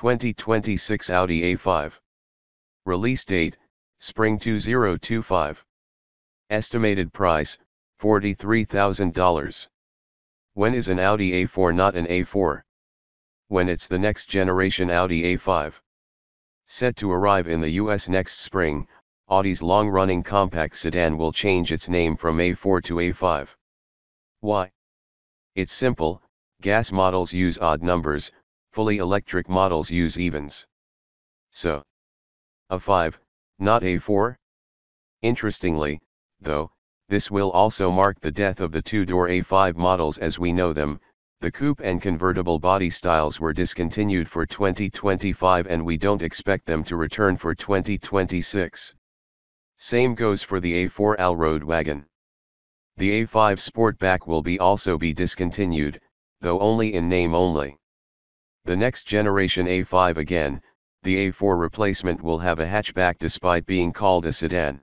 2026 Audi A5. Release date, Spring 2025. Estimated price, $43,000. When is an Audi A4 not an A4? When it's the next generation Audi A5. Set to arrive in the US next spring, Audi's long-running compact sedan will change its name from A4 to A5. Why? It's simple, gas models use odd numbers, fully electric models use evens. So, A5, not A4? Interestingly, though, this will also mark the death of the two-door A5 models as we know them. The coupe and convertible body styles were discontinued for 2025 and we don't expect them to return for 2026. Same goes for the A4 allroad wagon. The A5 Sportback will also be discontinued, though only in name only. The next generation A5 again, the A4 replacement will have a hatchback despite being called a sedan.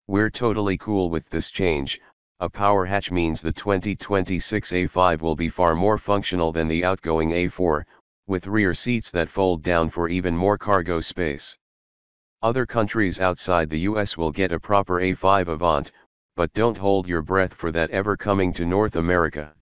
We're totally cool with this change. A power hatch means the 2026 A5 will be far more functional than the outgoing A4, with rear seats that fold down for even more cargo space. Other countries outside the US will get a proper A5 Avant, but don't hold your breath for that ever coming to North America.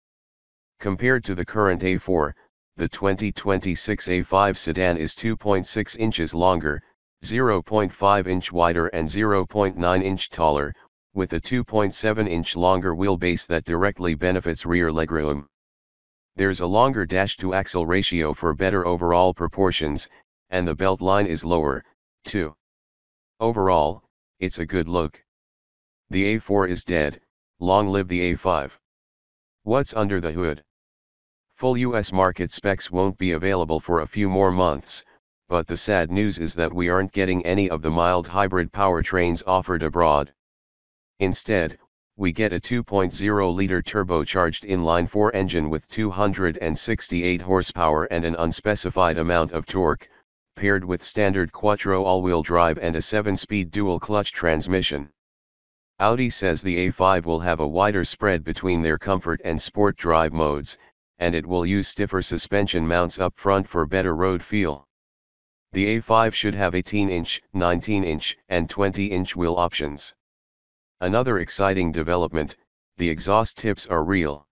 Compared to the current A4, the 2026 A5 sedan is 2.6 inches longer, 0.5 inch wider and 0.9 inch taller, with a 2.7 inch longer wheelbase that directly benefits rear legroom. There's a longer dash-to-axle ratio for better overall proportions, and the belt line is lower, too. Overall, it's a good look. The A4 is dead, long live the A5. What's under the hood? Full US market specs won't be available for a few more months, but the sad news is that we aren't getting any of the mild hybrid powertrains offered abroad. Instead, we get a 2.0-liter turbocharged inline-4 engine with 268 horsepower and an unspecified amount of torque, paired with standard quattro all-wheel drive and a 7-speed dual-clutch transmission. Audi says the A5 will have a wider spread between their comfort and sport drive modes, and it will use stiffer suspension mounts up front for better road feel. The A5 should have 18-inch, 19-inch, and 20-inch wheel options. Another exciting development, the exhaust tips are real.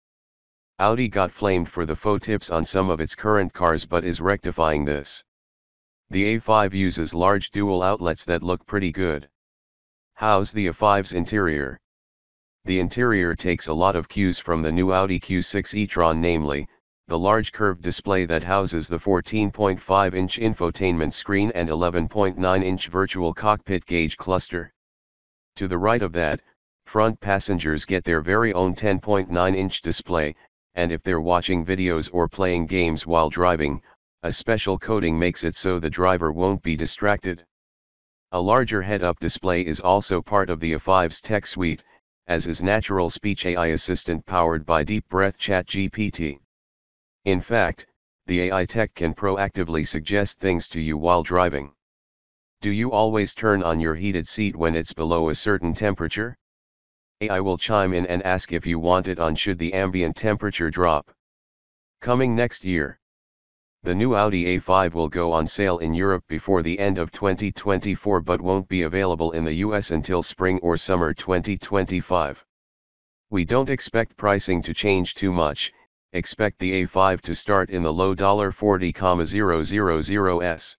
Audi got flamed for the faux tips on some of its current cars but is rectifying this. The A5 uses large dual outlets that look pretty good. How's the A5's interior? The interior takes a lot of cues from the new Audi Q6 e-tron, namely, the large curved display that houses the 14.5-inch infotainment screen and 11.9-inch virtual cockpit gauge cluster. To the right of that, front passengers get their very own 10.9-inch display, and if they're watching videos or playing games while driving, a special coating makes it so the driver won't be distracted. A larger head-up display is also part of the A5's tech suite, as is natural speech AI assistant powered by Deep Breath ChatGPT. In fact, the AI tech can proactively suggest things to you while driving. Do you always turn on your heated seat when it's below a certain temperature? AI will chime in and ask if you want it on should the ambient temperature drop. Coming next year. The new Audi A5 will go on sale in Europe before the end of 2024 but won't be available in the US until spring or summer 2025. We don't expect pricing to change too much, expect the A5 to start in the low $40,000s.